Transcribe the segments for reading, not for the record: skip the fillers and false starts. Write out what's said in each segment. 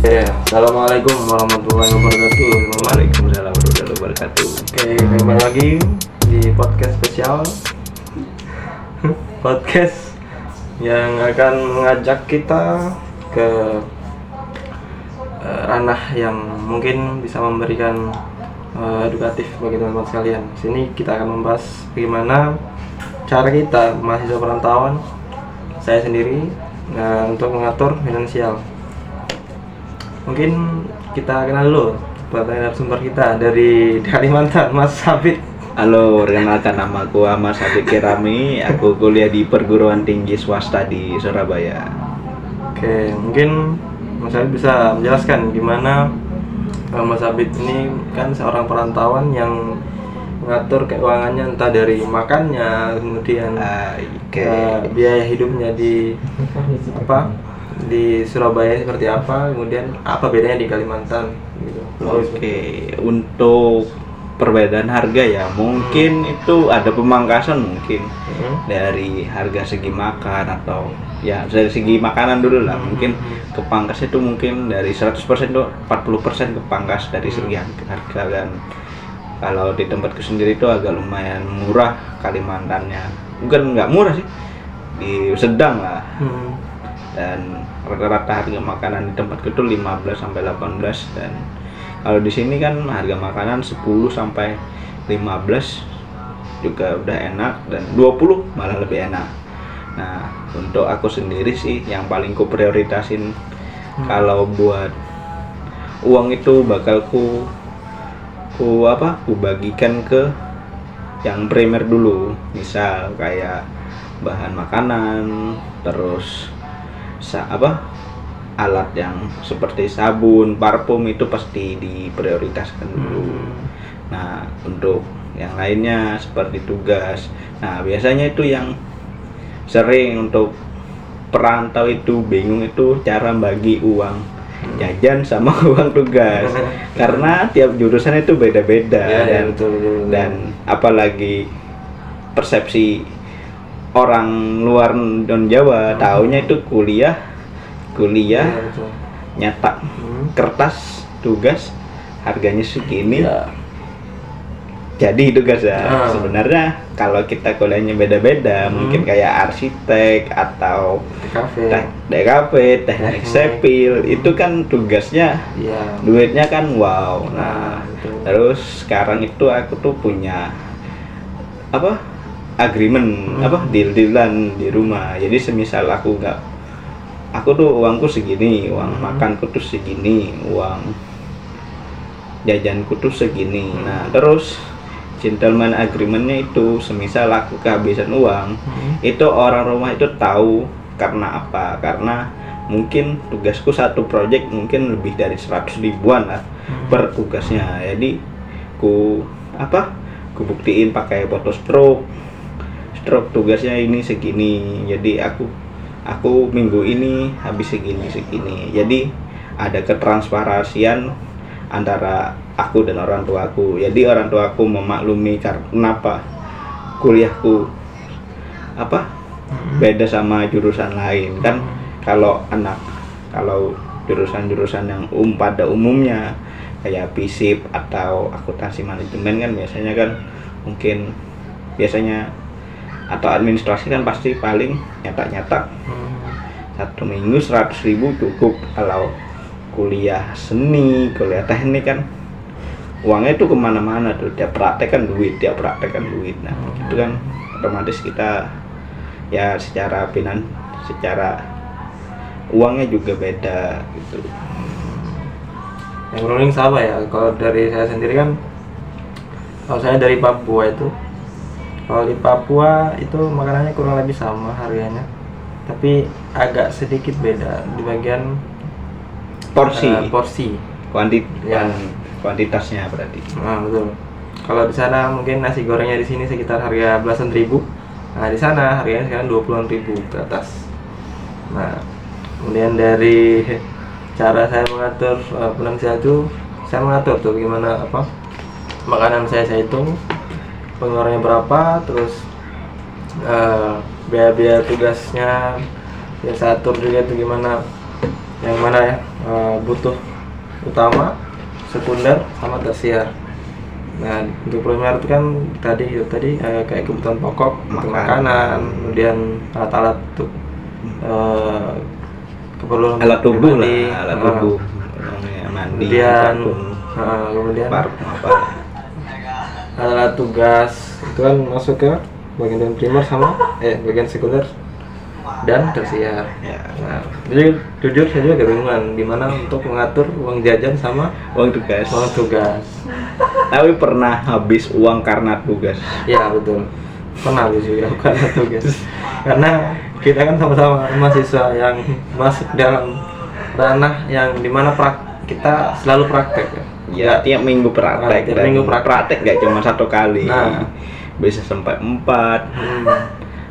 Oke, assalamualaikum warahmatullahi wabarakatuh. Waalaikumsalam warahmatullahi wabarakatuh. Oke, kembali lagi di podcast spesial, podcast yang akan mengajak kita ke ranah yang mungkin bisa memberikan edukatif bagi teman-teman sekalian. Sini kita akan membahas bagaimana cara kita mahasiswa perantauan, saya sendiri, untuk mengatur finansial. Mungkin kita kenal dulu narasumber kita dari Kalimantan, Mas Sabit. Halo, perkenalkan nama aku Ahmad Sabit Kirami. Aku kuliah di perguruan tinggi swasta di Surabaya. Oke, mungkin Mas Sabit bisa menjelaskan gimana Mas Sabit ini kan seorang perantauan yang mengatur keuangannya, entah dari makannya, kemudian biaya hidupnya di Surabaya seperti apa, kemudian apa bedanya di Kalimantan gitu. Untuk perbedaan harga ya mungkin itu ada pemangkasan mungkin dari harga segi makan atau ya dari segi makanan dulu lah. Mungkin kepangkas itu mungkin dari 100% itu 40% kepangkas dari segi harga. Dan kalau di tempatku sendiri itu agak lumayan murah Kalimantannya, bukan nggak murah sih, di sedang lah. Dan rata-rata harga makanan di tempatku itu 15 sampai 18, dan kalau di sini kan harga makanan 10 sampai 15 juga udah enak, dan 20 malah lebih enak. Nah, untuk aku sendiri sih yang paling ku prioritasin kalau buat uang itu bakal ku bagikan ke yang primer dulu. Misal kayak bahan makanan, terus alat yang seperti sabun, parfum itu pasti diprioritaskan dulu. Nah, untuk yang lainnya seperti tugas. Nah, biasanya itu yang sering untuk perantau itu bingung itu cara bagi uang jajan sama uang tugas. Karena tiap jurusan itu beda-beda dan apalagi persepsi orang luar non Jawa taunya itu kuliah nyetak kertas tugas harganya segini jadi tugas ya. Sebenarnya kalau kita kuliahnya beda-beda, mungkin kayak arsitek atau DKV, teknik sipil, itu kan tugasnya duitnya kan wow. Nah, terus sekarang itu aku tuh punya agreement deal-dealan di rumah. Jadi semisal aku tuh uangku segini, uang makanku tuh segini, uang jajanku tuh segini. Nah, terus gentleman agreementnya itu semisal aku kehabisan uang, itu orang rumah itu tahu. Karena apa? Karena mungkin tugasku satu project mungkin lebih dari 100 ribuan lah per tugasnya. Jadi ku buktiin pakai foto stroke tugasnya ini segini. Jadi aku minggu ini habis segini. Jadi ada ketransparansian antara aku dan orang tuaku. Jadi orang tuaku memaklumi kenapa kuliahku beda sama jurusan lain. Kan kalau jurusan-jurusan yang pada umumnya kayak FISIP atau akuntansi manajemen kan biasanya atau administrasi kan pasti paling nyetak satu minggu 100 ribu cukup. Kalau kuliah seni, kuliah teknik kan uangnya itu kemana-mana tuh, tiap praktek kan duit. Nah, itu kan otomatis kita ya secara uangnya juga beda gitu. Yang ruling sama ya. Kalau dari saya sendiri kan, kalau saya dari Papua itu, kalau di Papua itu makanannya kurang lebih sama harganya, tapi agak sedikit beda di bagian porsi. Kuantitasnya berarti. Nah, betul. Kalau di sana mungkin nasi gorengnya di sini sekitar harga belasan ribu. Nah, di sana harganya sekarang 20-an ribu ke atas. Nah, kemudian dari cara saya mengatur finansial itu, saya mengatur tuh gimana makanan saya hitung pengeluarannya berapa, terus biaya-biaya tugasnya ya saya atur juga itu gimana yang mana ya butuh utama, sekunder, sama tersier. Nah, untuk primer itu kan tadi kayak kebutuhan pokok, makanan, kemudian alat-alat untuk keperluan alat tubuh pribadi, lah, alat tubuh mandi, kemudian parfum apa. alat tugas itu kan masuk ke bagian primer sama bagian sekunder dan tersier. Ya. Nah, jadi jujur saya juga kebingungan gimana untuk mengatur uang jajan sama Uang tugas. Tapi pernah habis uang karena tugas. Ya betul, pernah juga karena tugas. Karena kita kan sama-sama mahasiswa yang masuk dalam ranah yang dimana kita selalu praktek ya. Ya, tiap minggu praktek. Tiap minggu praktek gak cuma satu kali. Nah, bisa sampai 4.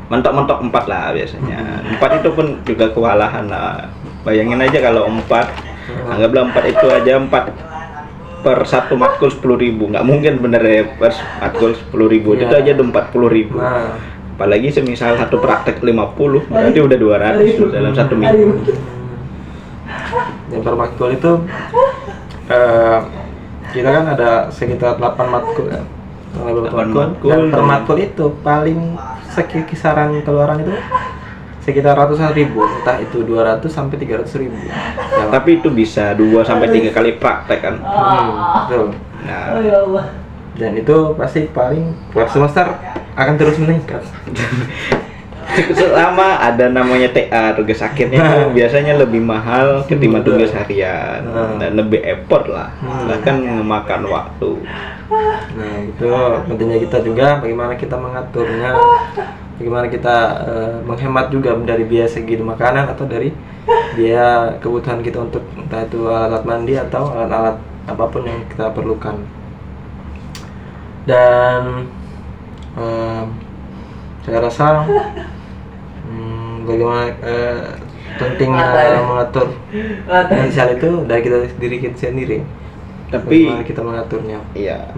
Mentok-mentok 4 lah biasanya. 4 itu pun juga kewalahan lah. Bayangin aja kalau 4, anggaplah 4 itu aja 4 per 1 matkul 10.000. Nggak mungkin bener ya per matkul 10.000. Itu aja udah 40.000. Apalagi semisal satu praktek 50, berarti udah 200 dalam satu minggu. Yang per matkul itu kita kan ada sekitar 8 matkul kan. 8 matkul, dan per matkul itu paling kisaran keluaran itu sekitar ratusan ribu, entah itu 200 sampai 300.000. Ya, tapi itu bisa 2 sampai 3 kali praktek kan. Betul. Nah, dan itu pasti paling per semester akan terus meningkat. Selama ada namanya TA, tugas akhirnya itu biasanya lebih mahal ketimbang tugas harian dan lebih effort lah, bahkan memakan waktu. Nah, itu pentingnya kita juga bagaimana kita mengaturnya, bagaimana kita menghemat juga dari biaya segi makanan atau dari biaya kebutuhan kita untuk entah itu alat mandi atau alat-alat apapun yang kita perlukan. Dan saya rasa bagaimana pentingnya mengatur finansial itu dari kita sendiri. Tapi bagaimana kita mengaturnya. Iya.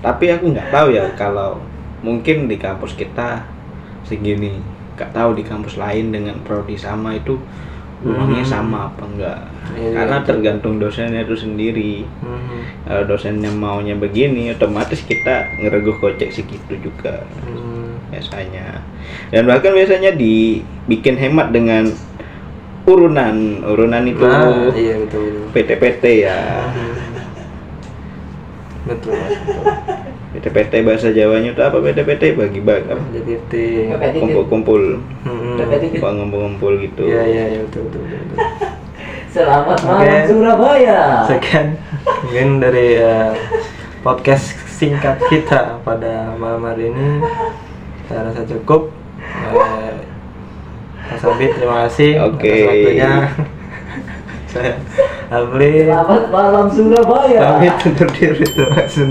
Tapi aku nggak tahu ya kalau mungkin di kampus kita segini, nggak tahu di kampus lain dengan prodi sama itu uangnya sama apa enggak. Karena tergantung dosennya itu sendiri. Kalau dosennya maunya begini, otomatis kita ngereguh kocek segitu juga. Biasanya. Dan bahkan biasanya dibikin hemat dengan urunan itu. Iya betul. PT-PT ya. Betul. PT-PT bahasa Jawanya itu apa? PT-PT bagi-bagi apa? PT. Kumpul-kumpul. Ngumpul gitu. Iya betul. Selamat malam Surabaya. Sekian mungkin dari podcast singkat kita pada malam hari ini. Saya rasa cukup. Mas Abid, terima kasih atas waktunya. Saya Abli. Selamat malam Surabaya. Pamit undur diri, terima kasih.